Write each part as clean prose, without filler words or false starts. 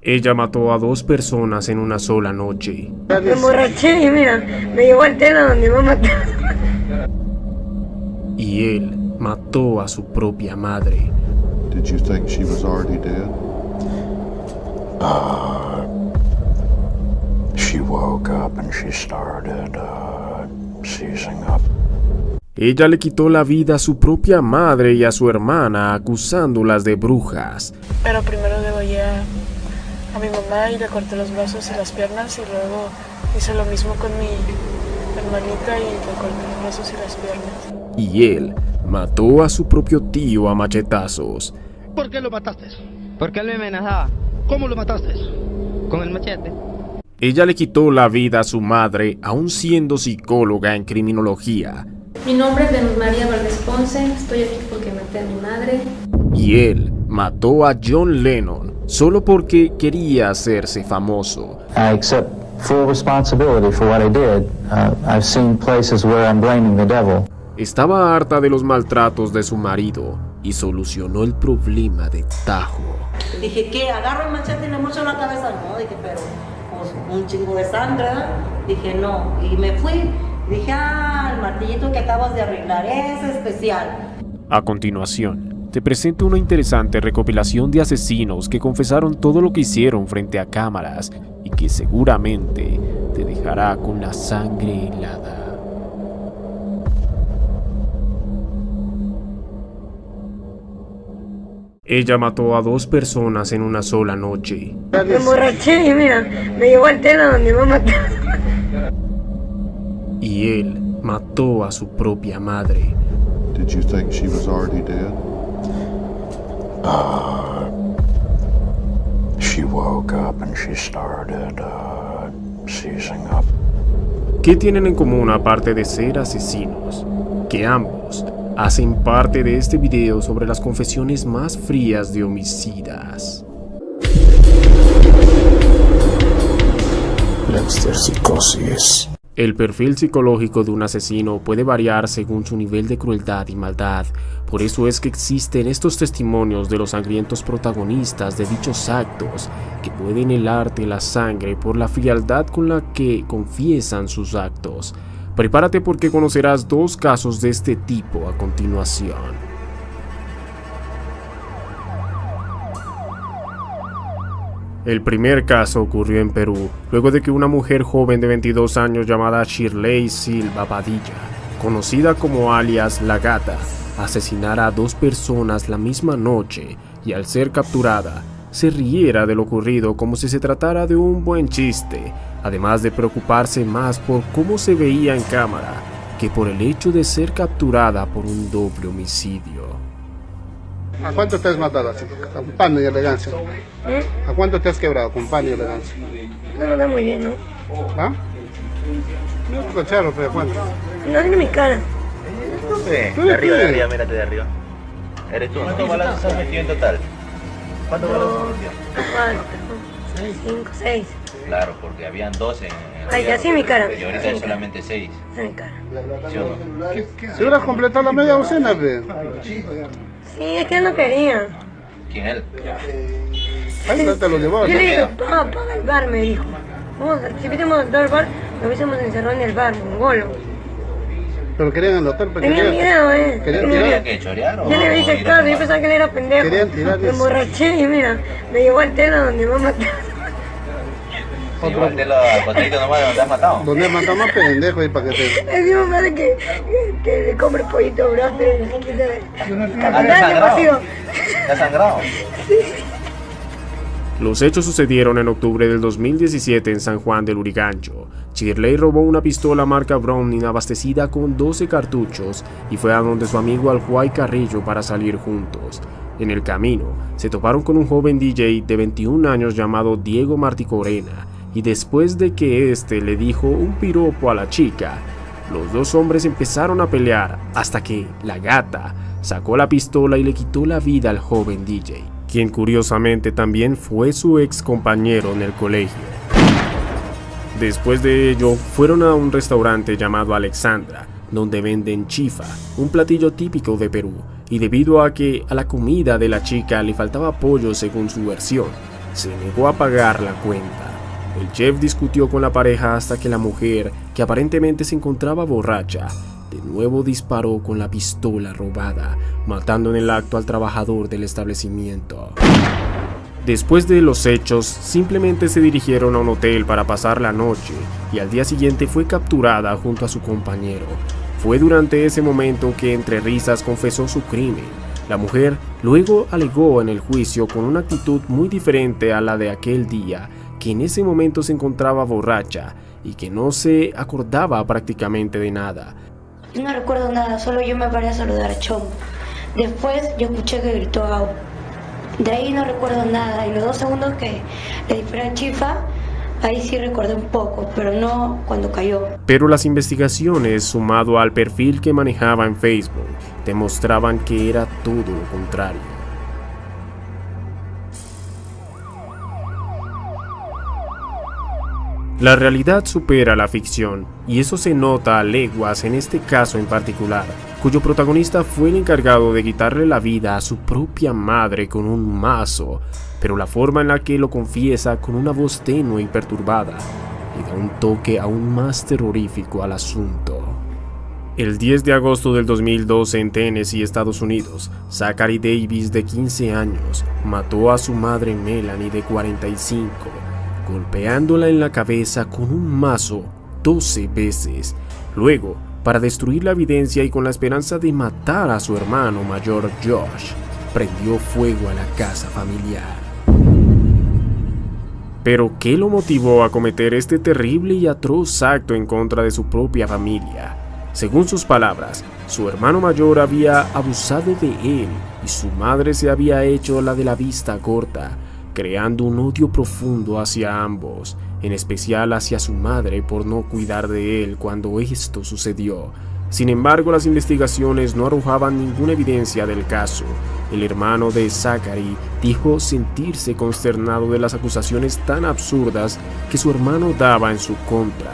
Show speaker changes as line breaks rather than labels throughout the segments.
Ella mató a 2 personas en una sola noche.
Me emborraché y mira, me llevó al tela donde iba a matar.
Y él mató a su propia madre.
Did you think she was already dead?
She woke up and she started seizing up.
Ella le quitó la vida a su propia madre y a su hermana, acusándolas de brujas.
Pero primero degollé a mi mamá y le corté los brazos y las piernas, y luego hice lo mismo con mi hermanita y le corté los brazos y las piernas.
Y él mató a su propio tío a machetazos.
¿Por qué lo mataste?
Porque él me amenazaba.
¿Cómo lo mataste?
Con el machete.
Ella le quitó la vida a su madre, aún siendo psicóloga en criminología.
Mi nombre es Venus María Valdés Ponce, estoy aquí porque maté a mi madre.
Y él mató a John Lennon solo porque quería hacerse famoso.
I accept full responsibility for what I did. I've seen places where I'm blaming the devil.
Estaba harta de los maltratos de su marido y solucionó el problema de tajo.
Dije, ¿qué? ¿Agarro el machete y le mocho la cabeza? No, dije, pero pues, un chingo de sangre, ¿verdad? Dije, no, y me fui. Dije, el martillito que acabas de arreglar es especial.
A continuación, te presento una interesante recopilación de asesinos que confesaron todo lo que hicieron frente a cámaras y que seguramente te dejará con la sangre helada. Ella mató a 2 personas en una sola noche.
Me emborraché y mira, me llevó al tela donde iba a matar.
Y él mató a su propia madre.
Did you think she was already dead?
She woke up and she started seizing up.
¿Qué tienen en común aparte de ser asesinos? Que ambos hacen parte de este video sobre las confesiones más frías de homicidas.
Dexter Psicosis.
El perfil psicológico de un asesino puede variar según su nivel de crueldad y maldad. Por eso es que existen estos testimonios de los sangrientos protagonistas de dichos actos, que pueden helarte la sangre por la frialdad con la que confiesan sus actos. Prepárate porque conocerás 2 casos de este tipo a continuación. El primer caso ocurrió en Perú, luego de que una mujer joven de 22 años llamada Shirley Silva Padilla, conocida como alias La Gata, asesinara a 2 personas la misma noche y al ser capturada, se riera de lo ocurrido como si se tratara de un buen chiste, además de preocuparse más por cómo se veía en cámara que por el hecho de ser capturada por un doble homicidio.
¿A cuánto te has matado así? Con pan y elegancia. ¿A cuánto te has quebrado con pan y elegancia?
No da muy bien, ¿no?
¿Ah? No tu cacharro, pero ¿cuánto?
No tiene mi cara.
Sí, de arriba, mírate de arriba. Eres tú. ¿Cuántos balazos has metido en total? ¿Cuántos balazos has metido?
4, 5, 6.
Claro, porque habían 12 en
Ay, ya sí mi cara.
y ahorita hay solamente 6.
Esa es mi cara.
¿Sí o no?
Si hubieras completado la media docena, ve.
Sí, es que él no quería.
¿Quién él?
Ahí no te lo llevó.
Yo le dije, paga el bar, me dijo. Si hubiésemos entrado al bar, lo hubiésemos encerrado en el bar, mongolo.
Pero querían en el hotel, pero
Tenía miedo,
Querían
¿Querían
tirar.
que chorear o
Yo le dije, claro, yo pensaba que él era pendejo.
Querían tirar
Me
eso.
emborraché y mira, me llevó al tela donde iba a matar.
Igual te lo al costadito nomás donde te has matado.
¿Dónde mató más pendejo ahí para que te...
Es mi mamá de que le compre pollito, bro.
¿Te has sangrado?
Los hechos sucedieron en octubre del 2017 en San Juan del Lurigancho. Shirley robó una pistola marca Browning abastecida con 12 cartuchos y fue a donde su amigo Aljuay Carrillo para salir juntos. En el camino, se toparon con un joven DJ de 21 años llamado Diego Marticorena, y después de que este le dijo un piropo a la chica, los 2 hombres empezaron a pelear hasta que La Gata sacó la pistola y le quitó la vida al joven DJ, quien curiosamente también fue su ex compañero en el colegio. Después de ello, fueron a un restaurante llamado Alexandra, donde venden chifa, un platillo típico de Perú, y debido a que a la comida de la chica le faltaba pollo según su versión, se negó a pagar la cuenta. El chef discutió con la pareja hasta que la mujer, que aparentemente se encontraba borracha, de nuevo disparó con la pistola robada, matando en el acto al trabajador del establecimiento. Después de los hechos, simplemente se dirigieron a un hotel para pasar la noche y al día siguiente fue capturada junto a su compañero. Fue durante ese momento que entre risas confesó su crimen. La mujer luego alegó en el juicio con una actitud muy diferente a la de aquel día, que en ese momento se encontraba borracha y que no se acordaba prácticamente de nada.
No recuerdo nada, solo yo me paré a saludar a Chombo. Después yo escuché que gritó Gau. De ahí no recuerdo nada, y los 2 segundos que le disparé a Chifa, ahí sí recordé un poco, pero no cuando cayó.
Pero las investigaciones, sumado al perfil que manejaba en Facebook, demostraban que era todo lo contrario. La realidad supera la ficción, y eso se nota a leguas en este caso en particular, cuyo protagonista fue el encargado de quitarle la vida a su propia madre con un mazo, pero la forma en la que lo confiesa con una voz tenue y perturbada le da un toque aún más terrorífico al asunto. El 10 de agosto del 2012 en Tennessee, Estados Unidos, Zachary Davis, de 15 años, mató a su madre Melanie, de 45, golpeándola en la cabeza con un mazo 12 veces. Luego, para destruir la evidencia y con la esperanza de matar a su hermano mayor Josh, prendió fuego a la casa familiar. Pero, ¿qué lo motivó a cometer este terrible y atroz acto en contra de su propia familia? Según sus palabras, su hermano mayor había abusado de él y su madre se había hecho la de la vista corta, creando un odio profundo hacia ambos, en especial hacia su madre por no cuidar de él cuando esto sucedió. Sin embargo, las investigaciones no arrojaban ninguna evidencia del caso. El hermano de Zachary dijo sentirse consternado de las acusaciones tan absurdas que su hermano daba en su contra.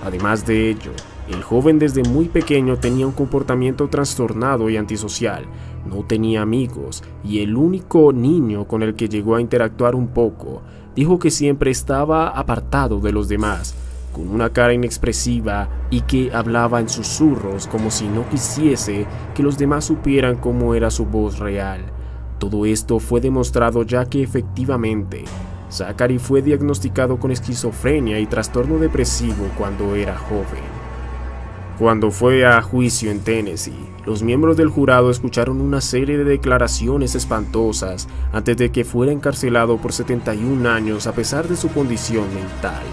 Además de ello, el joven desde muy pequeño tenía un comportamiento trastornado y antisocial, no tenía amigos y el único niño con el que llegó a interactuar un poco dijo que siempre estaba apartado de los demás, con una cara inexpresiva y que hablaba en susurros como si no quisiese que los demás supieran cómo era su voz real. Todo esto fue demostrado ya que efectivamente Zachary fue diagnosticado con esquizofrenia y trastorno depresivo cuando era joven. Cuando fue a juicio en Tennessee, los miembros del jurado escucharon una serie de declaraciones espantosas antes de que fuera encarcelado por 71 años a pesar de su condición mental.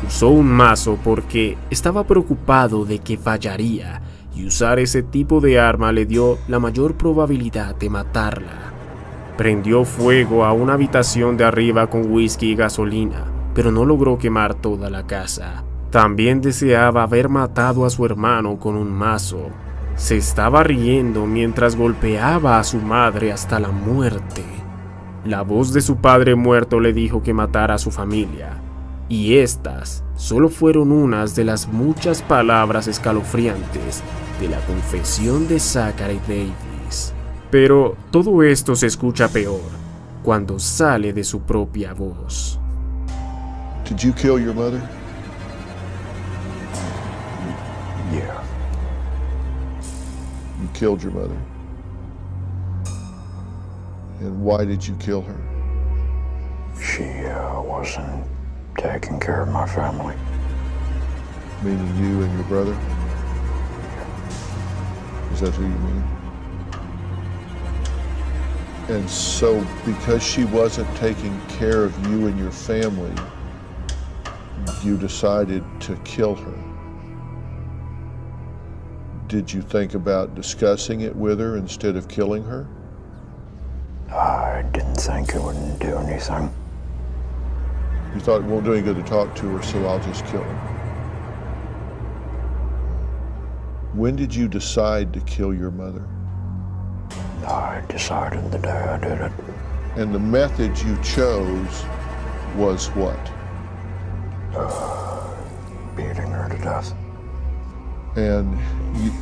Usó un mazo porque estaba preocupado de que fallaría, y usar ese tipo de arma le dio la mayor probabilidad de matarla. Prendió fuego a una habitación de arriba con whisky y gasolina, pero no logró quemar toda la casa. También deseaba haber matado a su hermano con un mazo. Se estaba riendo mientras golpeaba a su madre hasta la muerte. La voz de su padre muerto le dijo que matara a su familia, y estas solo fueron unas de las muchas palabras escalofriantes de la confesión de Zachary Davis. Pero todo esto se escucha peor cuando sale de su propia voz.
Did you kill your mother?
Yeah.
You killed your mother. And why did you kill her?
She wasn't taking care of my family.
Meaning you and your brother? Is that who you mean? And so, because she wasn't taking care of you and your family, you decided to kill her. Did you think about discussing it with her instead of killing her?
I didn't think it wouldn't do anything.
You thought it won't do any good to talk to her, so I'll just kill her. When did you decide to kill your mother?
I decided the day I did it.
And the method you chose was what?
Beating her to death.
And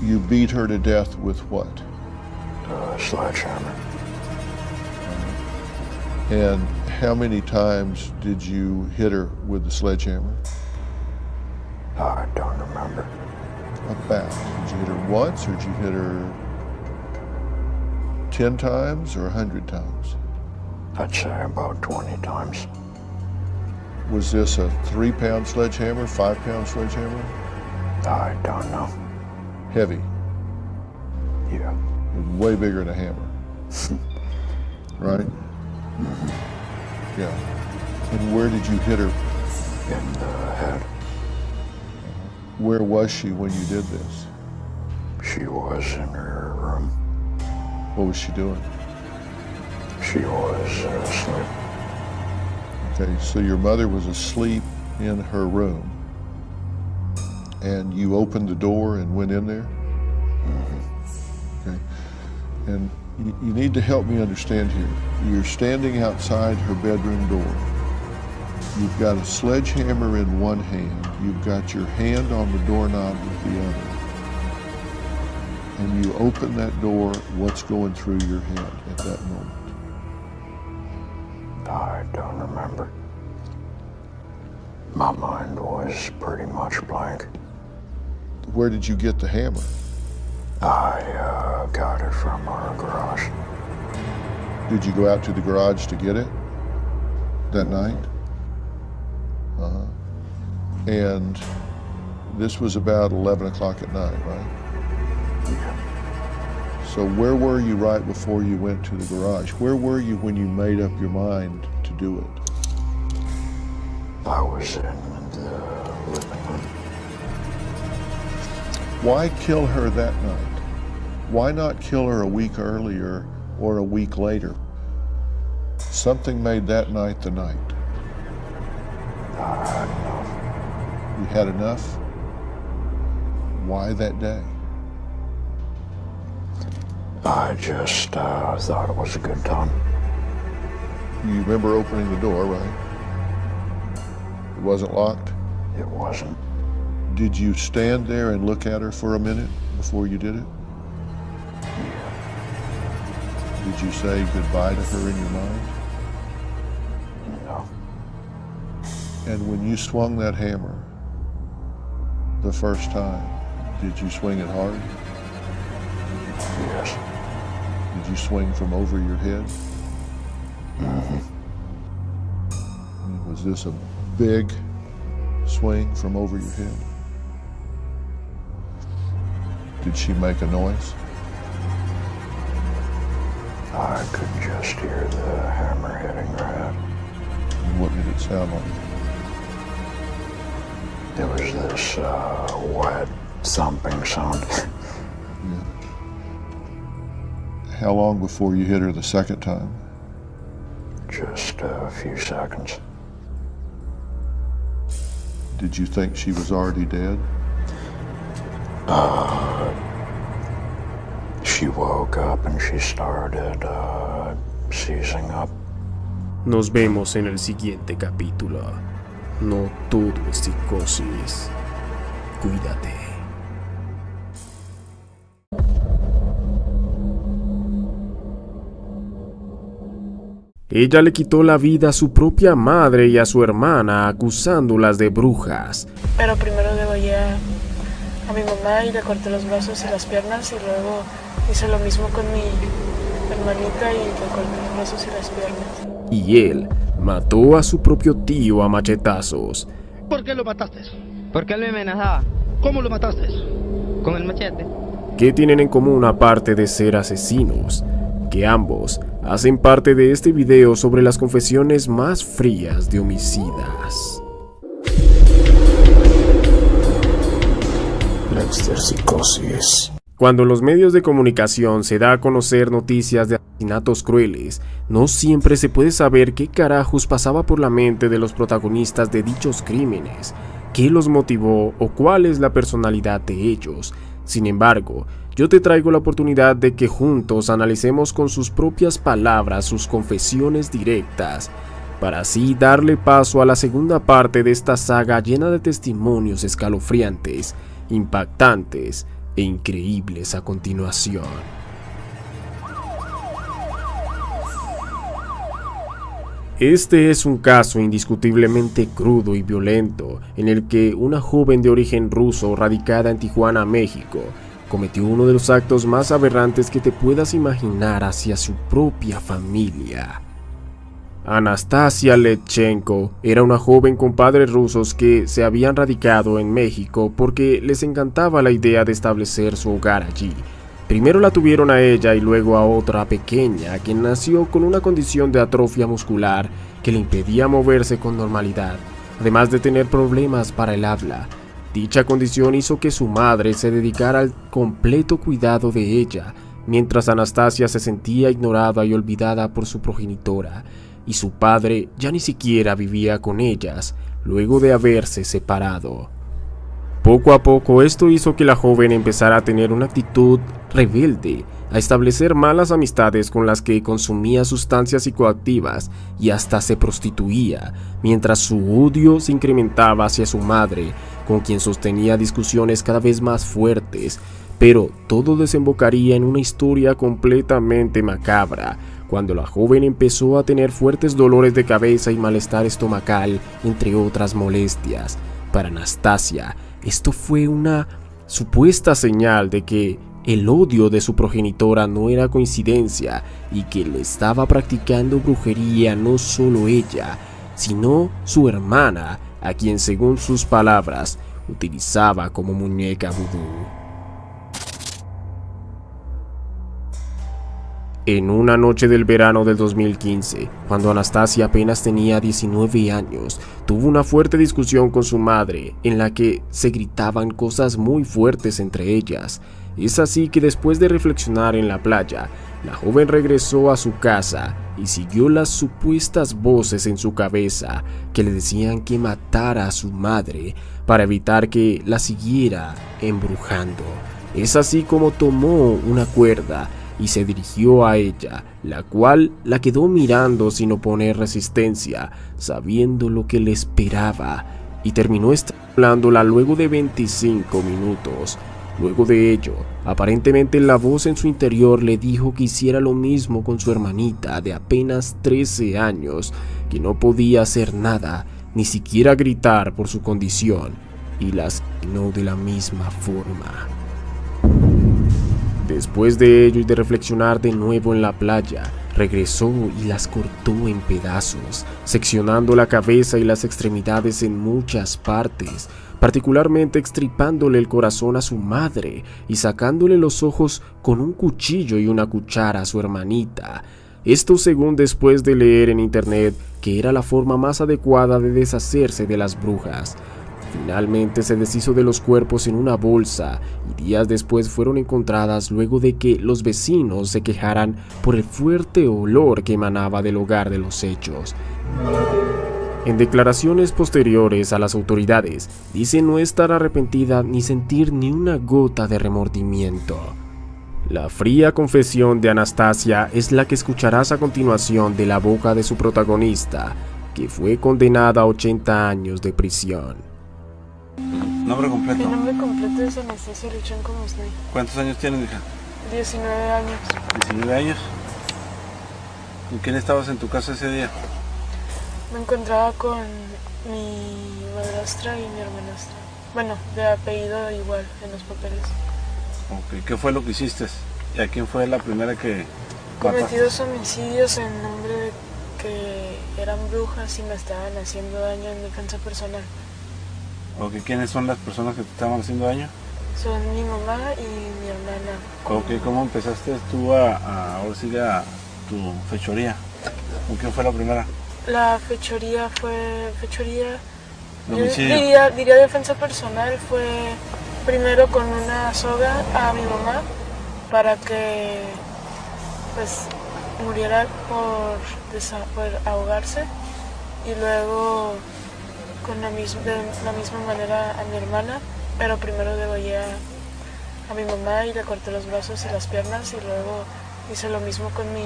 you beat her to death with what?
Sledgehammer.
And how many times did you hit her with the sledgehammer?
I don't remember.
About. Did you hit her once, or did you hit her 10 times or 100 times?
I'd say about 20 times.
Was this a 3-pound sledgehammer, 5-pound sledgehammer?
I don't know.
Heavy.
Yeah.
Way bigger than a hammer. Right?
Mm-hmm.
Yeah. And where did you hit her?
In the head.
Where was she when you did this?
She was in her room.
What was she doing?
She was asleep.
Okay, so your mother was asleep in her room, and you opened the door and went in there? Mm-hmm. Okay, and you need to help me understand here. You're standing outside her bedroom door. You've got a sledgehammer in one hand. You've got your hand on the doorknob with the other. And you open that door, what's going through your head at that moment?
I don't remember. My mind was pretty much blank.
Where did you get the hammer?
I got it from our garage.
Did you go out to the garage to get it that night? Uh-huh. And this was about 11 o'clock at night, right?
Yeah.
So where were you right before you went to the garage? Where were you when you made up your mind to do it?
I was in the living room.
Why kill her that night? Why not kill her a week earlier or a week later? Something made that night the night.
I had enough.
You had enough? Why that day?
I just thought it was a good time.
You remember opening the door, right? It wasn't locked?
It wasn't.
Did you stand there and look at her for a minute before you did it?
Yeah.
Did you say goodbye to her in your mind?
No.
And when you swung that hammer the first time, did you swing it hard?
Yes.
Did you swing from over your head?
Mm-hmm.
Was this a big swing from over your head? Did she make a noise?
I could just hear the hammer hitting her head.
And what did it sound like?
There was this wet thumping sound.
Yeah. How long before you hit her the second time?
Just a few seconds.
Did you think she was already dead?
She woke up and she started seizing up.
Nos vemos en el siguiente capítulo. No todo es psicosis. Cuídate. Ella le quitó la vida a su propia madre y a su hermana, acusándolas de brujas.
Pero primero degollé a mi mamá y le corté los brazos y las piernas, y luego hice lo mismo con mi hermanita y le corté los brazos y las piernas.
Y él mató a su propio tío a machetazos.
¿Por qué lo mataste?
Porque él me amenazaba.
¿Cómo lo mataste?
Con el machete.
¿Qué tienen en común aparte de ser asesinos? Que ambos hacen parte de este video sobre las confesiones más frías de homicidas.
Dexter Psicosis.
Cuando en los medios de comunicación se da a conocer noticias de asesinatos crueles, no siempre se puede saber qué carajos pasaba por la mente de los protagonistas de dichos crímenes, qué los motivó o cuál es la personalidad de ellos. Sin embargo, yo te traigo la oportunidad de que juntos analicemos con sus propias palabras sus confesiones directas, para así darle paso a la segunda parte de esta saga llena de testimonios escalofriantes, impactantes e increíbles a continuación.
「」 「
Este es un caso indiscutiblemente crudo y violento en el que una joven de origen ruso radicada en Tijuana, México, cometió uno de los actos más aberrantes que te puedas imaginar hacia su propia familia. Anastasia Letchenko era una joven con padres rusos que se habían radicado en México porque les encantaba la idea de establecer su hogar allí. Primero la tuvieron a ella y luego a otra pequeña, quien nació con una condición de atrofia muscular que le impedía moverse con normalidad, además de tener problemas para el habla. Dicha condición hizo que su madre se dedicara al completo cuidado de ella, mientras Anastasia se sentía ignorada y olvidada por su progenitora, y su padre ya ni siquiera vivía con ellas, luego de haberse separado. Poco a poco esto hizo que la joven empezara a tener una actitud rebelde, a establecer malas amistades con las que consumía sustancias psicoactivas y hasta se prostituía, mientras su odio se incrementaba hacia su madre, con quien sostenía discusiones cada vez más fuertes, pero todo desembocaría en una historia completamente macabra, cuando la joven empezó a tener fuertes dolores de cabeza y malestar estomacal, entre otras molestias. Para Anastasia, esto fue una supuesta señal de que el odio de su progenitora no era coincidencia y que le estaba practicando brujería no solo ella, sino su hermana, a quien según sus palabras utilizaba como muñeca vudú. En una noche del verano del 2015, cuando Anastasia apenas tenía 19 años, tuvo una fuerte discusión con su madre, en la que se gritaban cosas muy fuertes entre ellas. Es así que después de reflexionar en la playa, la joven regresó a su casa y siguió las supuestas voces en su cabeza que le decían que matara a su madre para evitar que la siguiera embrujando. Es así como tomó una cuerda y se dirigió a ella, la cual la quedó mirando sin oponer resistencia, sabiendo lo que le esperaba, y terminó estrangulándola luego de 25 minutos. Luego de ello, aparentemente la voz en su interior le dijo que hiciera lo mismo con su hermanita de apenas 13 años, que no podía hacer nada, ni siquiera gritar por su condición, y la asesinó de la misma forma. Después de ello y de reflexionar de nuevo en la playa, regresó y las cortó en pedazos, seccionando la cabeza y las extremidades en muchas partes, particularmente extripándole el corazón a su madre y sacándole los ojos con un cuchillo y una cuchara a su hermanita. Esto según después de leer en internet que era la forma más adecuada de deshacerse de las brujas. Finalmente se deshizo de los cuerpos en una bolsa y días después fueron encontradas luego de que los vecinos se quejaran por el fuerte olor que emanaba del hogar de los hechos. En declaraciones posteriores a las autoridades, dice no estar arrepentida ni sentir ni una gota de remordimiento. La fría confesión de Anastasia es la que escucharás a continuación de la boca de su protagonista, que fue condenada a 80 años de prisión.
¿Nombre completo?
Mi nombre completo es Anastasia Letchenko Musnay.
¿Cuántos años tienes, hija?
19 años.
19 años. ¿Con quién estabas en tu casa ese día?
Me encontraba con mi madrastra y mi hermanastra. Bueno, de apellido igual en los papeles.
Ok, ¿qué fue lo que hiciste? ¿Y a quién fue la primera que
Cometí 2 homicidios en nombre de que eran brujas y me estaban haciendo daño en mi defensa personal.
Ok, ¿quiénes son las personas que te estaban haciendo daño?
Son mi mamá y mi hermana.
Ok, ¿cómo empezaste tú a tu fechoría? ¿Con quién fue la primera?
La fechoría fue...
Homicidio.
Diría defensa personal. Fue primero con una soga a mi mamá para que pues muriera por ahogarse, y luego de la misma manera a mi hermana, pero primero degollé a mi mamá y le corté los brazos y las piernas, y luego hice lo mismo con mi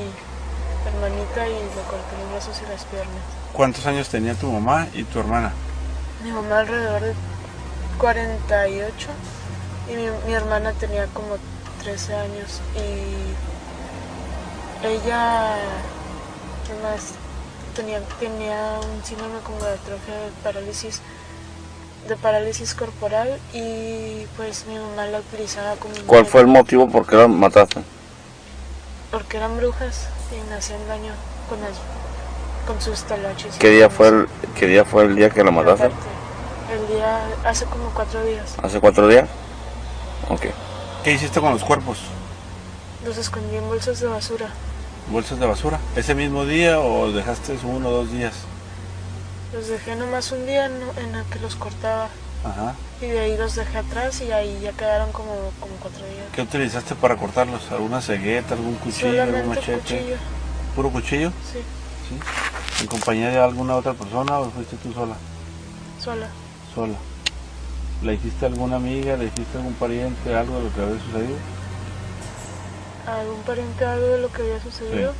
hermanita y le corté los brazos y las piernas.
¿Cuántos años tenía tu mamá y tu hermana?
Mi mamá alrededor de 48 y mi hermana tenía como 13 años, y ella, ¿qué más? tenía un síndrome como de atrofia de parálisis corporal y pues mi mamá la utilizaba como...
¿Cuál fue el motivo por qué la mataste?
Porque eran brujas y me hacían daño con sus taloches.
¿Qué día fue el día que la mataste?
El día, hace como 4 días.
¿Hace 4 días? Ok. ¿Qué hiciste con los cuerpos?
Los escondí en bolsas de basura.
¿Bolsas de basura? ¿Ese mismo día o dejaste 1 o 2 días?
Los dejé nomás un día en el que los cortaba.
Ajá.
Y de ahí los dejé atrás y ahí ya quedaron como 4 días.
¿Qué utilizaste para cortarlos? ¿Alguna cegueta, algún cuchillo,
solamente
algún machete?
Cuchillo.
¿Puro cuchillo?
Sí.
¿En compañía de alguna otra persona o fuiste tú sola?
Sola.
¿Le hiciste a alguna amiga, le hiciste a algún pariente algo de lo que había sucedido?
¿Algún pariente algo de lo que había sucedido?
Sí.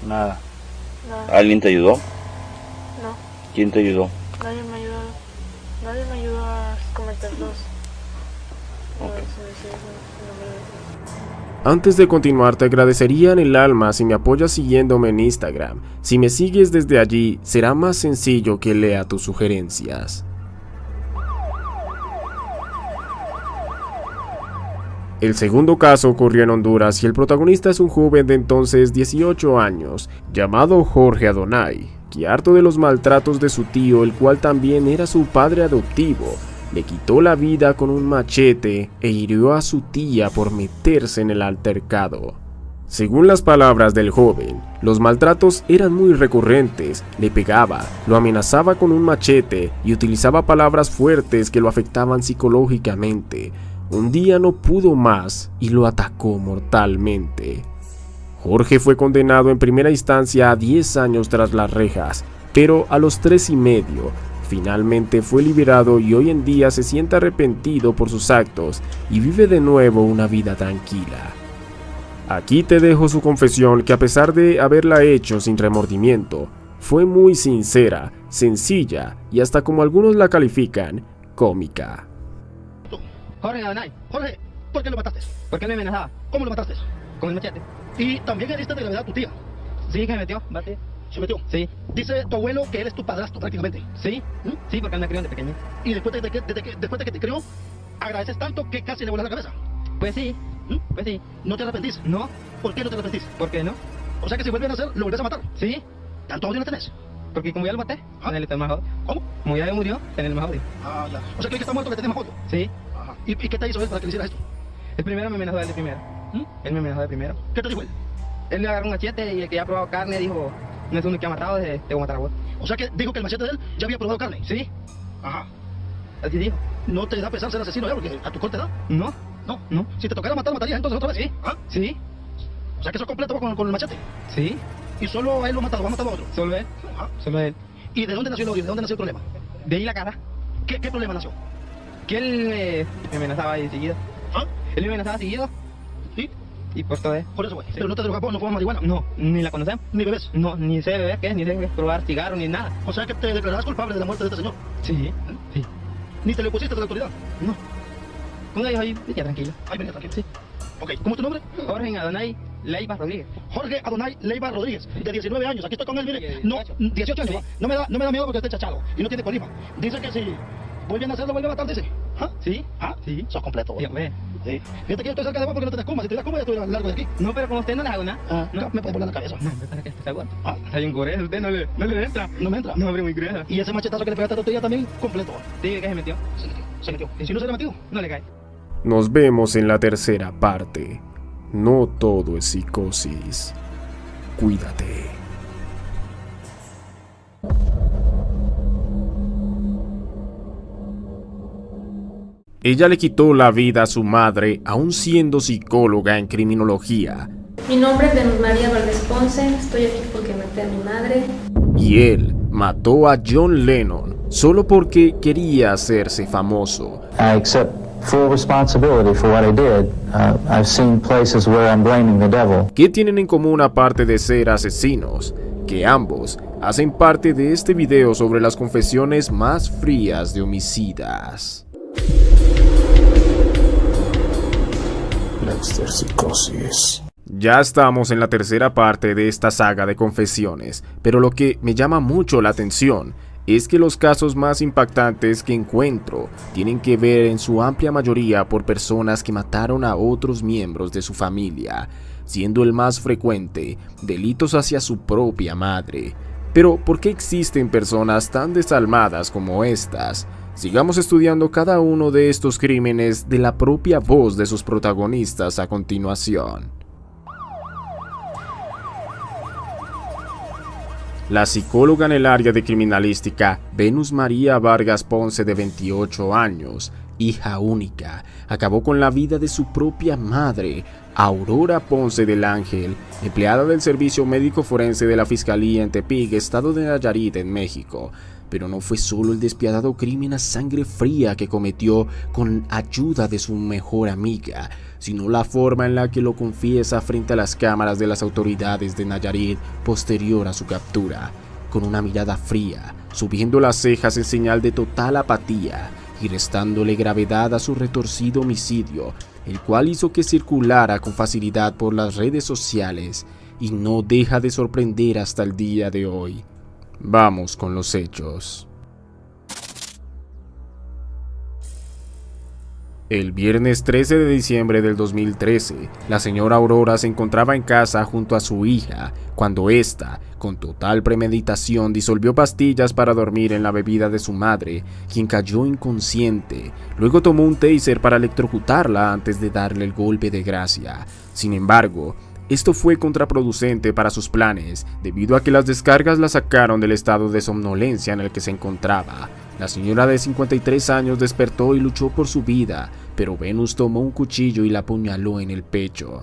No.
Nada.
¿Alguien
te ayudó?
No.
¿Quién te ayudó?
Nadie me ayudó a cometer los suicidios.
Antes de continuar, te agradecería en el alma si me apoyas siguiéndome en Instagram. Si me sigues desde allí, será más sencillo que lea tus sugerencias. El segundo caso ocurrió en Honduras y el protagonista es un joven de entonces 18 años, llamado Jorge Adonai, que harto de los maltratos de su tío, el cual también era su padre adoptivo, le quitó la vida con un machete e hirió a su tía por meterse en el altercado. Según las palabras del joven, los maltratos eran muy recurrentes, le pegaba, lo amenazaba con un machete y utilizaba palabras fuertes que lo afectaban psicológicamente. Un día no pudo más y lo atacó mortalmente. Jorge fue condenado en primera instancia a 10 años tras las rejas, pero a los 3 y medio, finalmente fue liberado y hoy en día se siente arrepentido por sus actos y vive de nuevo una vida tranquila. Aquí te dejo su confesión que a pesar de haberla hecho sin remordimiento, fue muy sincera, sencilla y hasta como algunos la califican, cómica.
Jorge Adonai.
Jorge, ¿por qué lo mataste?
¿Por qué me amenazaba?
¿Cómo lo mataste?
Con el machete.
Y también heriste de gravedad a tu tía.
Sí, que me metió, bate.
¿Se metió?
Sí.
Dice tu abuelo que él es tu padrastro prácticamente.
Sí, sí, porque él me crió desde pequeño.
Y después de que te crió, agradeces tanto que casi le vuelas la cabeza.
Pues sí, pues sí.
¿No te arrepentís?
No.
¿Por qué no te arrepentís?
¿Por qué no?
O sea que si vuelven a hacer, lo vuelves a matar.
Sí.
¿Tanto odio le tenés?
Porque como ya lo maté, en el más odio.
¿Cómo?
Como ya murió, en el más odio.
Ah, ya. O sea que el que está muerto le tenés más odio.
Sí.
Ajá. ¿Y qué te hizo él para que le hiciera esto?
El primero me amenazó él de primero. Él me amenazó de primero.
¿Qué te dijo él?
Él le agarró un machete y el que ya ha probado carne dijo, no es uno que ha matado, te voy a matar a vos.
O sea que dijo que el machete de él ya había probado carne.
Sí.
Ajá.
Así dijo.
¿No te da pesar ser asesino ya porque a tu corte da?
No.
No. Si te tocara matar, ¿matarías entonces otra vez?
Sí.
¿Ah?
Sí.
O sea que sos completo con el machete.
Sí.
¿Y solo a él lo ha matado? ¿O ha matado a otro?
Solo él.
Ajá.
Solo él.
¿Y de dónde nació el odio? ¿De dónde nació el problema?
De ahí la cara.
¿Qué problema nació?
Que él me amenazaba ahí seguido.
¿Ah?
Él me amenazaba seguido.
¿Sí?
Y por todo eso.
Por eso, güey. Sí. ¿Pero no te drogas vos, no fumas marihuana?
No, ni la conocemos.
¿Ni bebés?
No, ni sé beber qué, ni sé probar cigarro, ni nada.
O sea que te declararás culpable de la muerte de este señor.
Sí. Sí.
¿Ni te le opusiste a la autoridad?
No. Con ellos ahí venía tranquilo.
Ahí venía tranquilo.
Sí.
Ok, ¿cómo es tu nombre?
Jorge Adonai Leiva Rodríguez.
Jorge Adonai Leiva Rodríguez, de 19 años. Aquí estoy con él, mire. No, 18 años. Sí. No me da miedo porque esté chachado y no tiene colima. Dice que si vuelven a hacerlo, vuelve a matar, dice. ¿Ah?
Sí.
¿Ah?
Sí.
Sos completo, güey.
Sí, hombre.
Sí. Fíjate que yo estoy cerca de vos porque no te das coma. Si te das coma, ya estoy largo de aquí.
No, pero como usted no le hago nada.
Ah,
no.
Me puede volar la cabeza.
No, para que esté aguante.
Ah.
Está bien grueso, usted no le entra.
¿No me entra?
No, hombre, muy grueso.
¿Y ese machetazo que le pegaste a tu tía también, completo?
Sí, que se metió.
Se metió. ¿Y si no se le metió?
No le cae.
Nos vemos en la tercera parte. No todo es psicosis. Cuídate. Ella le quitó la vida a su madre, aún siendo psicóloga en criminología.
Mi nombre es Venus María Valdés Ponce, estoy aquí porque maté a mi madre.
Y él mató a John Lennon solo porque quería hacerse famoso.
I accept full responsibility for what I did. I've seen places where I'm blaming the devil.
¿Qué tienen en común aparte de ser asesinos? Que ambos hacen parte de este video sobre las confesiones más frías de homicidas.
Psicosis.
Ya estamos en la tercera parte de esta saga de confesiones, pero lo que me llama mucho la atención es que los casos más impactantes que encuentro tienen que ver en su amplia mayoría por personas que mataron a otros miembros de su familia, siendo el más frecuente delitos hacia su propia madre. Pero, ¿por qué existen personas tan desalmadas como estas? Sigamos estudiando cada uno de estos crímenes de la propia voz de sus protagonistas a continuación. La psicóloga en el área de criminalística, Venus María Vargas Ponce, de 28 años, hija única, acabó con la vida de su propia madre, Aurora Ponce del Ángel, empleada del Servicio Médico Forense de la Fiscalía en Tepic, estado de Nayarit, en México. Pero no fue solo el despiadado crimen a sangre fría que cometió con ayuda de su mejor amiga, sino la forma en la que lo confiesa frente a las cámaras de las autoridades de Nayarit posterior a su captura, con una mirada fría, subiendo las cejas en señal de total apatía y restándole gravedad a su retorcido homicidio, el cual hizo que circulara con facilidad por las redes sociales y no deja de sorprender hasta el día de hoy. Vamos con los hechos. El viernes 13 de diciembre del 2013, la señora Aurora se encontraba en casa junto a su hija, cuando ésta, con total premeditación, disolvió pastillas para dormir en la bebida de su madre, quien cayó inconsciente. Luego tomó un taser para electrocutarla antes de darle el golpe de gracia. Sin embargo, esto fue contraproducente para sus planes, debido a que las descargas la sacaron del estado de somnolencia en el que se encontraba. La señora de 53 años despertó y luchó por su vida, pero Venus tomó un cuchillo y la apuñaló en el pecho.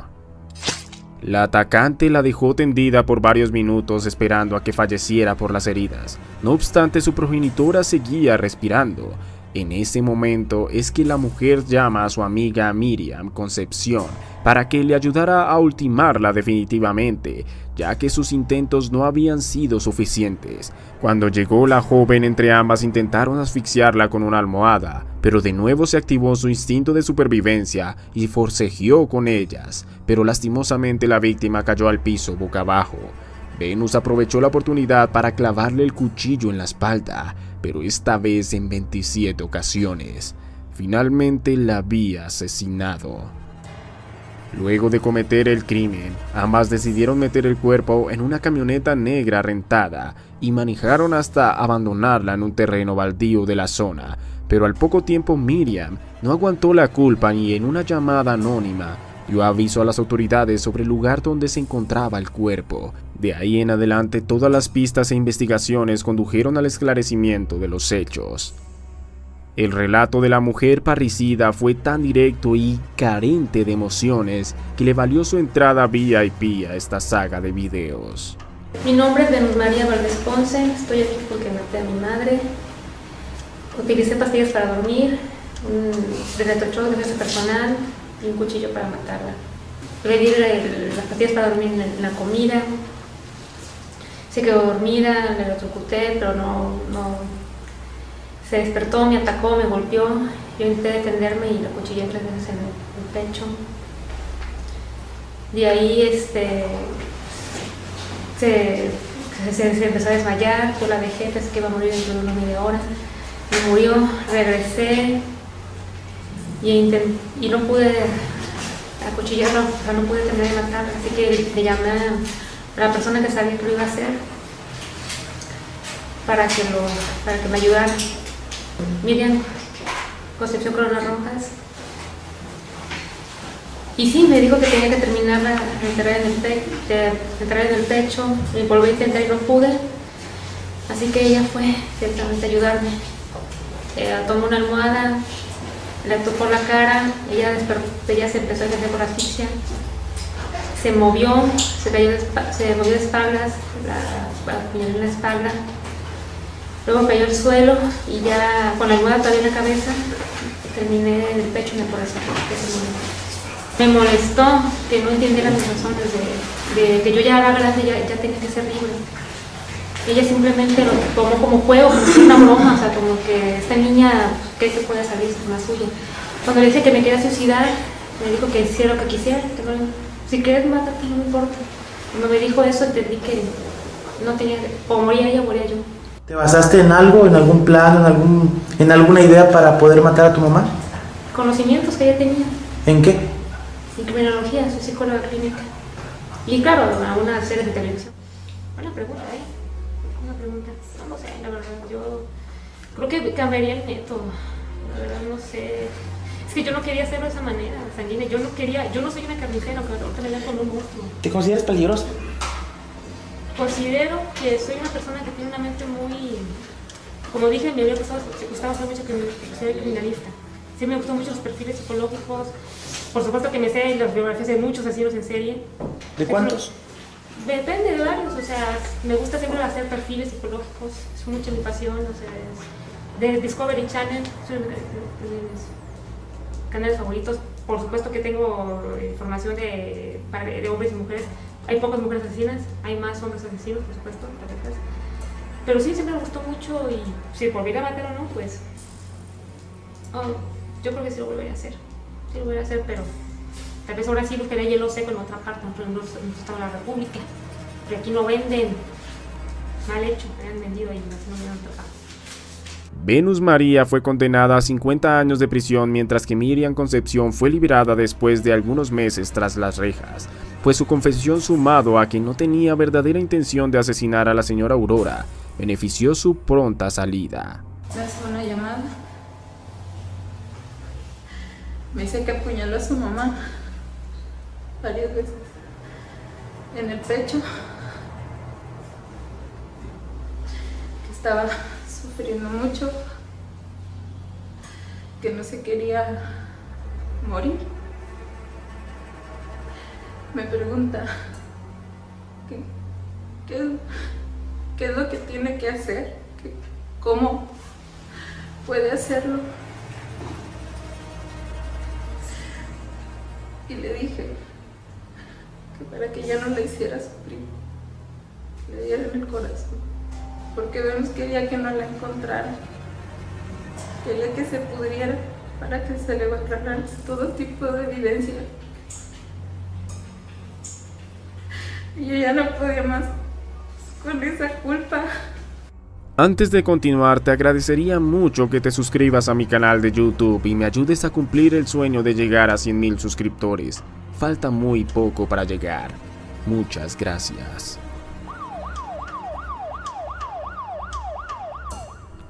La atacante la dejó tendida por varios minutos esperando a que falleciera por las heridas. No obstante, su progenitora seguía respirando. En ese momento es que la mujer llama a su amiga Miriam Concepción para que le ayudara a ultimarla definitivamente, ya que sus intentos no habían sido suficientes. Cuando llegó la joven, entre ambas intentaron asfixiarla con una almohada, pero de nuevo se activó su instinto de supervivencia y forcejeó con ellas, pero lastimosamente la víctima cayó al piso boca abajo. Venus aprovechó la oportunidad para clavarle el cuchillo en la espalda, pero esta vez en 27 ocasiones. Finalmente la había asesinado. Luego de cometer el crimen, ambas decidieron meter el cuerpo en una camioneta negra rentada y manejaron hasta abandonarla en un terreno baldío de la zona. Pero al poco tiempo Miriam no aguantó la culpa y en una llamada anónima dio aviso a las autoridades sobre el lugar donde se encontraba el cuerpo. De ahí en adelante, todas las pistas e investigaciones condujeron al esclarecimiento de los hechos. El relato de la mujer parricida fue tan directo y carente de emociones que le valió su entrada VIP a esta saga de videos.
Mi nombre es Venus María Vargas Ponce, estoy aquí porque maté a mi madre. Utilicé pastillas para dormir, un retrochoque de defensa personal y un cuchillo para matarla. Le di las pastillas para dormir en la comida. Se quedó dormida, la electrocuté, pero no se despertó, me atacó, me golpeó. Yo intenté defenderme y la cuchillé 3 veces en el pecho. De ahí se empezó a desmayar, yo la dejé, pensé que iba a morir dentro de una media hora. Me murió, regresé y no pude acuchillarlo, o sea, no pude terminar de matarla, así que le llamé a la persona que sabía que lo iba a hacer para que me ayudara. Miriam Concepción Corona Rojas. Y sí, me dijo que tenía que terminarla, enterrar en el pecho, y volví a intentar y no pude. Así que ella fue directamente a ayudarme. Tomó una almohada, le tocó la cara, ella se empezó a defender por asfixia. Se movió, se movió de espaldas, la apuñalé en la espalda. Luego cayó al suelo y ya con la almohada todavía en la cabeza, terminé en el pecho y me por eso. Me molestó que no entendiera mis razones de que yo ya era grande, ya tenía que ser libre. Ella simplemente lo tomó como juego, como si una broma, o sea, como que esta niña cree que puede salir con la suya. Cuando le dije que me quería suicidar, me dijo que hiciera lo que quisiera, que si quieres matarte no me importa. Cuando me dijo eso entendí que no tenía, o moría ella o moría yo.
¿Te basaste en algo, en algún plan, en alguna idea para poder matar a tu mamá?
Conocimientos que ella tenía.
¿En qué?
En criminología, soy psicóloga clínica. Y claro, a una serie de televisión. Buena pregunta, Una pregunta. No sé, la verdad, yo creo que cambiaría el método. La verdad, no sé. Es que yo no quería hacerlo de esa manera, sanguínea. Yo no soy una carnicera, pero ahorita me vean como un monstruo.
¿Te consideras peligrosa?
Considero que soy una persona que tiene una mente muy... Como dije, me había gustado hacer mucho que soy criminalista. Sí me gustan mucho los perfiles psicológicos. Por supuesto que me sé las biografías de muchos asesinos en serie.
¿De cuántos?
Depende de varios, o sea, me gusta siempre hacer perfiles psicológicos. Es mucho mi pasión, o sea, de Discovery Channel, es uno de mis canales favoritos. Por supuesto que tengo información de hombres y mujeres. Hay pocas mujeres asesinas, hay más hombres asesinos, por supuesto, pero sí, siempre me gustó mucho y si volviera a matar o no, pues yo creo que sí lo volvería a hacer. Sí lo volvería a hacer, pero tal vez ahora sí buscaría hielo seco en otra parte, en otro estado de la República. Porque aquí no venden, mal hecho, me han vendido y no me han tocado.
Venus María fue condenada a 50 años de prisión, mientras que Miriam Concepción fue liberada después de algunos meses tras las rejas, pues su confesión, sumado a que no tenía verdadera intención de asesinar a la señora Aurora, benefició su pronta salida.
Me hace una llamada. Me dice que apuñaló a su mamá varias veces en el pecho, que estaba sufriendo mucho, que no se quería morir. Me pregunta qué es lo que tiene que hacer, cómo puede hacerlo. Y le dije que para que ya no la hiciera sufrir, le diera en el corazón, porque Venus quería que no la encontrara, quería que se pudriera para que se le borraran todo tipo de evidencia. Y yo ya no podía más con esa culpa.
Antes de continuar, te agradecería mucho que te suscribas a mi canal de YouTube y me ayudes a cumplir el sueño de llegar a 100,000 suscriptores. Falta muy poco para llegar. Muchas gracias.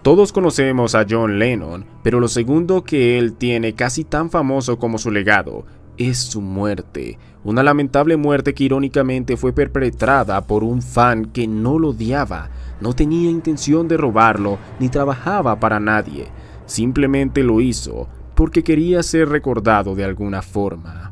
Todos conocemos a John Lennon, pero lo segundo que él tiene casi tan famoso como su legado es su muerte. Una lamentable muerte que irónicamente fue perpetrada por un fan que no lo odiaba, no tenía intención de robarlo ni trabajaba para nadie. Simplemente lo hizo porque quería ser recordado de alguna forma.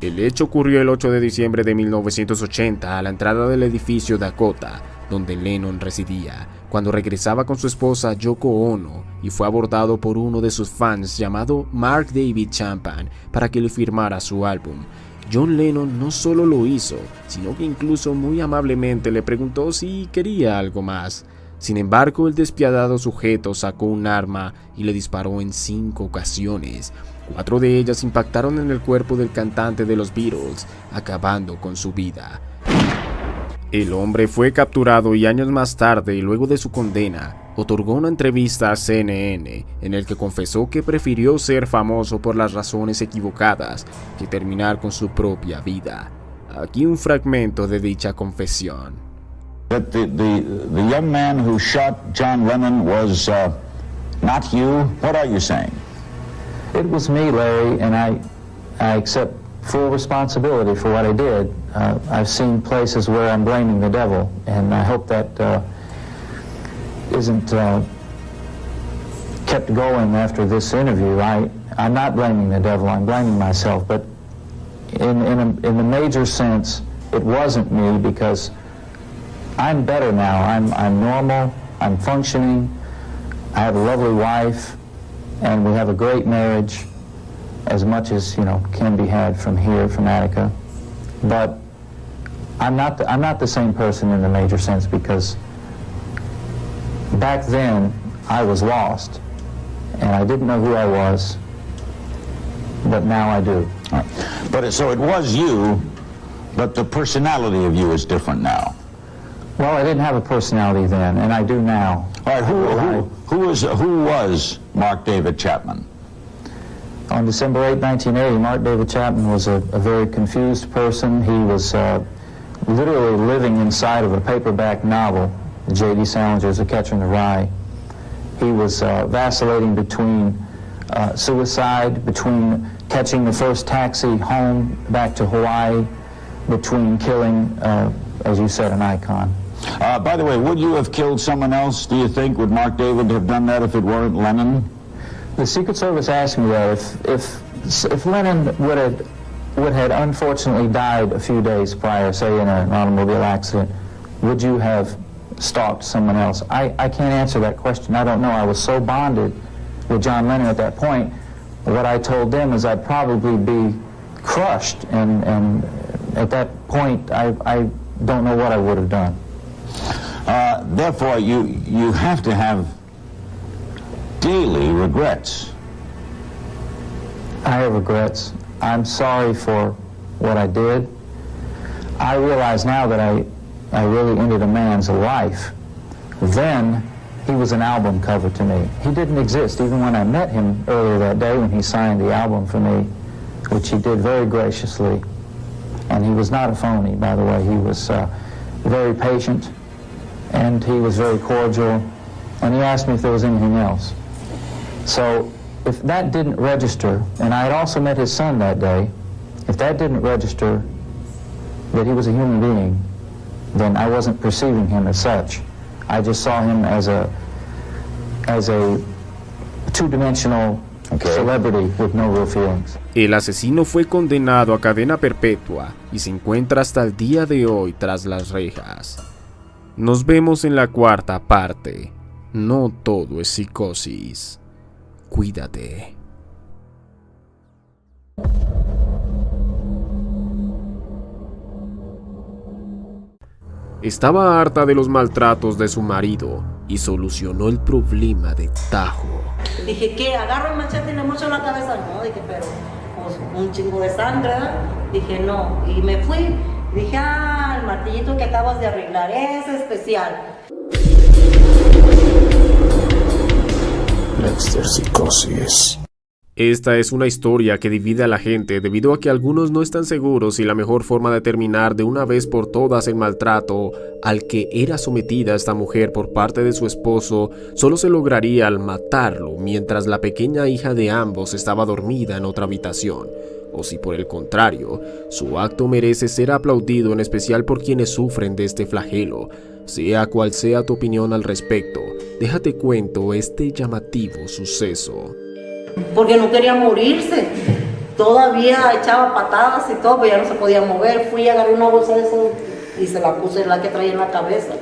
El hecho ocurrió el 8 de diciembre de 1980 a la entrada del edificio Dakota, donde Lennon residía, cuando regresaba con su esposa Yoko Ono y fue abordado por uno de sus fans llamado Mark David Chapman para que le firmara su álbum. John Lennon no solo lo hizo, sino que incluso muy amablemente le preguntó si quería algo más. Sin embargo, el despiadado sujeto sacó un arma y le disparó en 5 ocasiones. 4 de ellas impactaron en el cuerpo del cantante de los Beatles, acabando con su vida. El hombre fue capturado y años más tarde, luego de su condena, otorgó una entrevista a CNN en el que confesó que prefirió ser famoso por las razones equivocadas que terminar con su propia vida. Aquí un fragmento de dicha confesión.
That the young man who shot John Lennon was not you. What are you saying?
It was me, Larry, and I accept full responsibility for what I did. I've seen places where I'm blaming the devil, and I hope that isn't kept going after this interview. I'm not blaming the devil, I'm blaming myself, but in the major sense, it wasn't me because I'm better now. I'm normal, I'm functioning, I have a lovely wife, and we have a great marriage, as much as, you know, can be had from here, from Attica. But I'm not the same person in the major sense, because back then I was lost and I didn't know who I was, but now I do.
But so it was you But the personality of you is different now.
Well, I didn't have a personality then, and I do now.
All right, who was Mark David Chapman?
On December 8, 1980, Mark David Chapman was a very confused person. He was literally living inside of a paperback novel, J.D. Salinger's A Catcher in the Rye. He was vacillating between suicide, between catching the first taxi home back to Hawaii, between killing, as you said, an icon.
By the way, would you have killed someone else, do you think? Would Mark David have done that if it weren't Lennon?
The Secret Service asked me that if Lennon would have unfortunately died a few days prior, say in an automobile accident, would you have stalked someone else? I can't answer that question. I don't know. I was so bonded with John Lennon at that point. What I told them is I'd probably be crushed, and at that point, I don't know what I would have done.
Therefore, you have to have daily regrets.
I have regrets. I'm sorry for what I did. I realize now that I really ended a man's life. Then, he was an album cover to me. He didn't exist even when I met him earlier that day when he signed the album for me, which he did very graciously. And he was not a phony, by the way. He was very patient, and he was very cordial, and he asked me if there was anything else. So if that didn't register, and I had also met his son that day, if that didn't register that he was a human being, then I wasn't perceiving him as such. I just saw him as a two-dimensional celebrity with no real feelings.
El asesino fue condenado a cadena perpetua y se encuentra hasta el día de hoy tras las rejas. Nos vemos en la cuarta parte. No todo es psicosis. Cuídate. Estaba harta de los maltratos de su marido y solucionó el problema de tajo.
Dije, ¿qué? Agarro el machete y le mocho la cabeza. No, dije, pero pues, un chingo de sangre, ¿verdad? Dije, no. Y me fui. Dije, el martillito que acabas de arreglar es especial.
Dexter Psicosis. Esta es una historia que divide a la gente debido a que algunos no están seguros si la mejor forma de terminar de una vez por todas el maltrato al que era sometida esta mujer por parte de su esposo solo se lograría al matarlo mientras la pequeña hija de ambos estaba dormida en otra habitación, o si por el contrario, su acto merece ser aplaudido en especial por quienes sufren de este flagelo. Sea cual sea tu opinión al respecto, déjate cuento este llamativo suceso.
Porque no quería morirse. Todavía echaba patadas y todo, pero ya no se podía mover. Fui y agarré una bolsa de eso y se la puse en la que traía en la cabeza.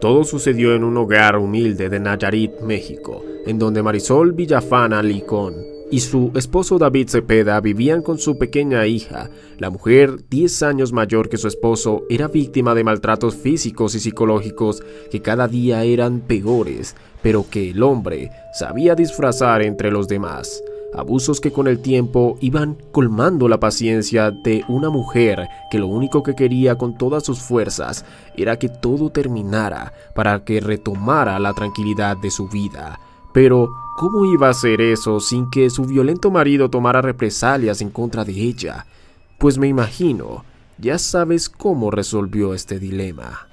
Todo sucedió en un hogar humilde de Nayarit, México, en donde Marisol Villafana Licón y su esposo David Cepeda vivían con su pequeña hija. La mujer, 10 años mayor que su esposo, era víctima de maltratos físicos y psicológicos que cada día eran peores, pero que el hombre sabía disfrazar entre los demás. Abusos que con el tiempo iban colmando la paciencia de una mujer que lo único que quería con todas sus fuerzas era que todo terminara para que retomara la tranquilidad de su vida. Pero, ¿cómo iba a hacer eso sin que su violento marido tomara represalias en contra de ella? Pues me imagino, ya sabes cómo resolvió este dilema.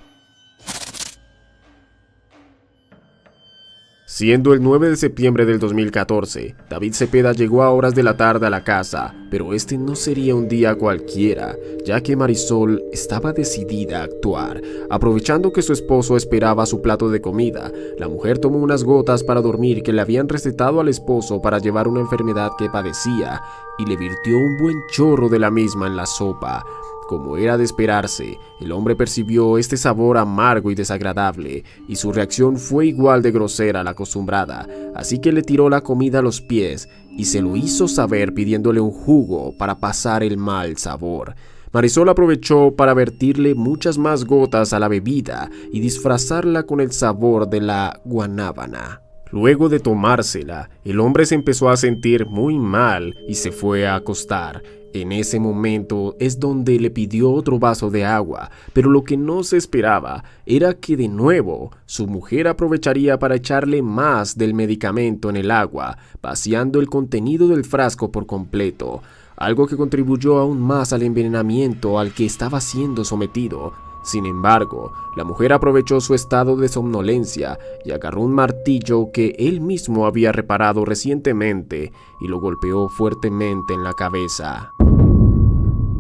Siendo el 9 de septiembre del 2014, David Cepeda llegó a horas de la tarde a la casa, pero este no sería un día cualquiera, ya que Marisol estaba decidida a actuar. Aprovechando que su esposo esperaba su plato de comida, la mujer tomó unas gotas para dormir que le habían recetado al esposo para llevar una enfermedad que padecía y le virtió un buen chorro de la misma en la sopa. Como era de esperarse, el hombre percibió este sabor amargo y desagradable, y su reacción fue igual de grosera a la acostumbrada, así que le tiró la comida a los pies y se lo hizo saber pidiéndole un jugo para pasar el mal sabor. Marisol aprovechó para vertirle muchas más gotas a la bebida y disfrazarla con el sabor de la guanábana. Luego de tomársela, el hombre se empezó a sentir muy mal y se fue a acostar. En ese momento es donde le pidió otro vaso de agua, pero lo que no se esperaba era que de nuevo su mujer aprovecharía para echarle más del medicamento en el agua, vaciando el contenido del frasco por completo, algo que contribuyó aún más al envenenamiento al que estaba siendo sometido. Sin embargo, la mujer aprovechó su estado de somnolencia y agarró un martillo que él mismo había reparado recientemente y lo golpeó fuertemente en la cabeza.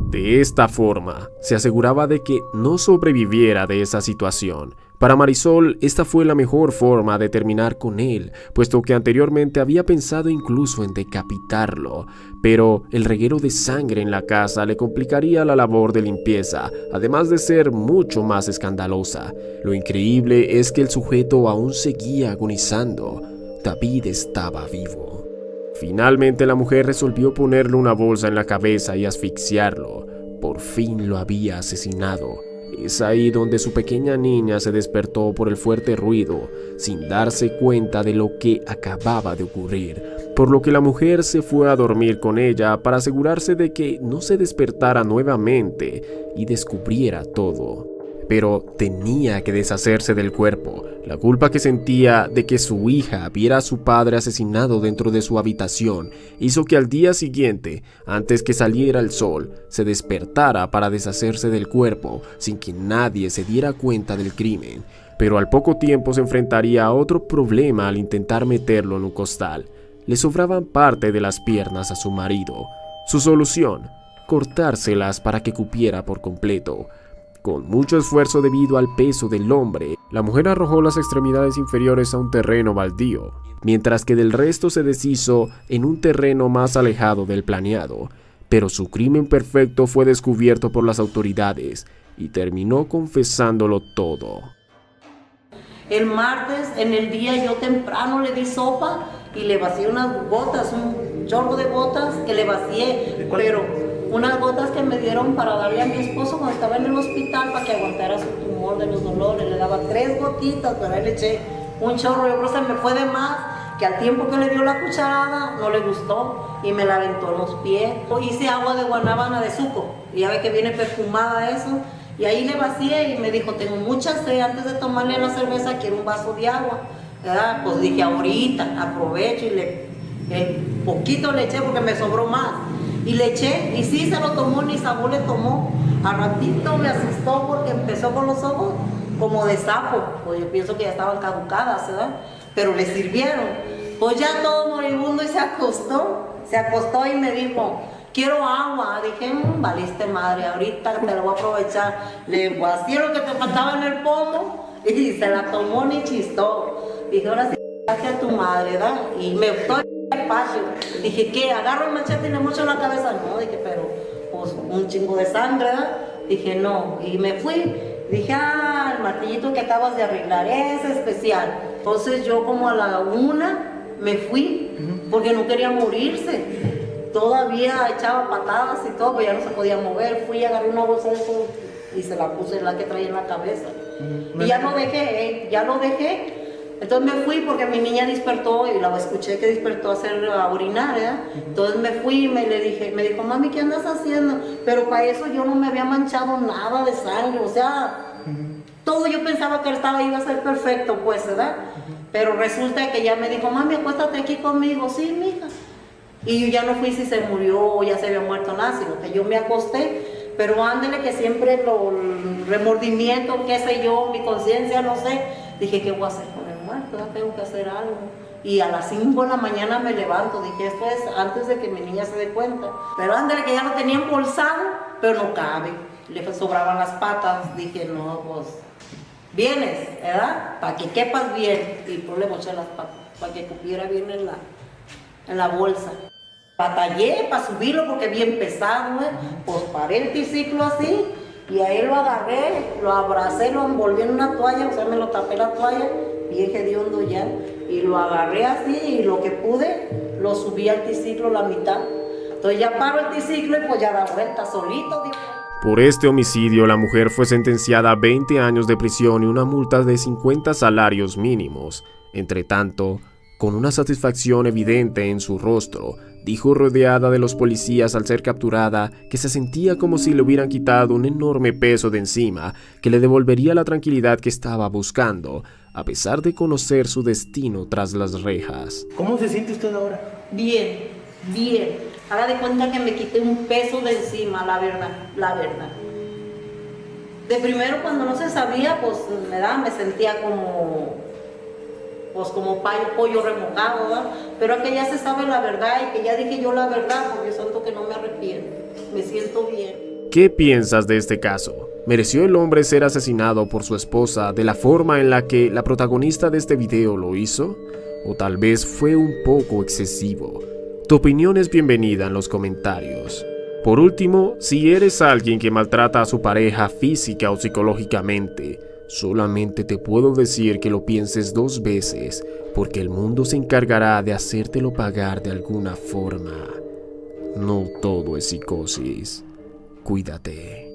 De esta forma, se aseguraba de que no sobreviviera de esa situación. Para Marisol, esta fue la mejor forma de terminar con él, puesto que anteriormente había pensado incluso en decapitarlo, pero el reguero de sangre en la casa le complicaría la labor de limpieza, además de ser mucho más escandalosa. Lo increíble es que el sujeto aún seguía agonizando. David estaba vivo. Finalmente la mujer resolvió ponerle una bolsa en la cabeza y asfixiarlo. Por fin lo había asesinado. Es ahí donde su pequeña niña se despertó por el fuerte ruido, sin darse cuenta de lo que acababa de ocurrir, por lo que la mujer se fue a dormir con ella para asegurarse de que no se despertara nuevamente y descubriera todo. Pero tenía que deshacerse del cuerpo. La culpa que sentía de que su hija viera a su padre asesinado dentro de su habitación hizo que al día siguiente, antes que saliera el sol, se despertara para deshacerse del cuerpo sin que nadie se diera cuenta del crimen. Pero al poco tiempo se enfrentaría a otro problema al intentar meterlo en un costal. Le sobraban parte de las piernas a su marido. Su solución: cortárselas para que cupiera por completo. Con mucho esfuerzo debido al peso del hombre, la mujer arrojó las extremidades inferiores a un terreno baldío, mientras que del resto se deshizo en un terreno más alejado del planeado. Pero su crimen perfecto fue descubierto por las autoridades y terminó confesándolo todo.
El martes, en el día, yo temprano le di sopa y le vacié unas gotas, un chorro de gotas que le vacié, pero unas gotas que me dieron para darle a mi esposo cuando estaba en el hospital para que aguantara su tumor de los dolores. Le daba 3 gotitas, pero ahí le eché un chorro. Yo creo que se me fue de más, que al tiempo que le dio la cucharada no le gustó y me la aventó en los pies. Hice agua de guanábana de suco y ya ve que viene perfumada eso. Y ahí le vacié y me dijo, tengo mucha sed, antes de tomarle la cerveza quiero un vaso de agua, ¿verdad? Pues dije, ahorita aprovecho y el poquito le eché porque me sobró más. Y le eché, y sí se lo tomó, ni sabor le tomó. Al ratito me asustó porque empezó con los ojos como de sapo. Pues yo pienso que ya estaban caducadas, ¿verdad? Pero le sirvieron. Pues ya todo moribundo y se acostó y me dijo, quiero agua. Dije, valiste madre, ahorita te lo voy a aprovechar. Le vacié lo que te faltaba en el pomo y se la tomó ni chistó. Dije, ahora sí, gracias a tu madre, ¿verdad? Y me estoy espacio. Dije, ¿qué? Agarro el machete y le mocho la cabeza. No, dije, pero pues un chingo de sangre, ¿verdad? Dije, no. Y me fui. Dije, el martillito que acabas de arreglar es especial. Entonces yo como a la 1 me fui porque no quería morirse. Todavía echaba patadas y todo, pero ya no se podía mover. Fui y agarré una bolsa de eso y se la puse, la que traía en la cabeza. Y ya lo dejé. Entonces me fui porque mi niña despertó y la escuché que despertó a orinar, ¿verdad? Entonces me fui y me dijo, mami, ¿qué andas haciendo? Pero para eso yo no me había manchado nada de sangre, o sea, todo yo pensaba que iba a ser perfecto, pues, ¿verdad? Pero resulta que ya me dijo, mami, acuéstate aquí conmigo. Sí, mija. Y yo ya no fui si se murió o ya se había muerto nada, sino que yo me acosté. Pero ándele que siempre el remordimiento, qué sé yo, mi conciencia, no sé. Dije, ¿qué voy a hacer con el muerto? Ya tengo que hacer algo. Y a las 5 de la mañana me levanto. Dije, esto es antes de que mi niña se dé cuenta. Pero ándale que ya lo tenía embolsado, pero no cabe. Le sobraban las patas. Dije, no, pues, vienes, ¿verdad? Para que quepas bien. Y pues le moché las patas, para que cupiera bien en la bolsa. Batallé para subirlo porque bien pesado, ¿eh? Pues paré el triciclo así y ahí lo agarré, lo abracé, lo envolví en una toalla, o sea, me lo tapé la toalla, bien hediondo ya, y lo agarré así y lo que pude, lo subí al triciclo la mitad. Entonces ya paro el triciclo y pues ya da vuelta solito.
Por este homicidio, la mujer fue sentenciada a 20 años de prisión y una multa de 50 salarios mínimos. Entre tanto, con una satisfacción evidente en su rostro, dijo rodeada de los policías al ser capturada que se sentía como si le hubieran quitado un enorme peso de encima que le devolvería la tranquilidad que estaba buscando, a pesar de conocer su destino tras las rejas.
¿Cómo se siente usted ahora?
Bien, bien. Haga de cuenta que me quité un peso de encima, la verdad, la verdad. De primero cuando no se sabía, pues me sentía como pollo remojado, ¿verdad? Pero que ya se sabe la verdad y que ya dije yo la verdad, porque siento que no me arrepiento, me siento bien.
¿Qué piensas de este caso? ¿Mereció el hombre ser asesinado por su esposa de la forma en la que la protagonista de este video lo hizo? ¿O tal vez fue un poco excesivo? Tu opinión es bienvenida en los comentarios. Por último, si eres alguien que maltrata a su pareja física o psicológicamente, solamente te puedo decir que lo pienses 2 veces, porque el mundo se encargará de hacértelo pagar de alguna forma. No todo es psicosis. Cuídate.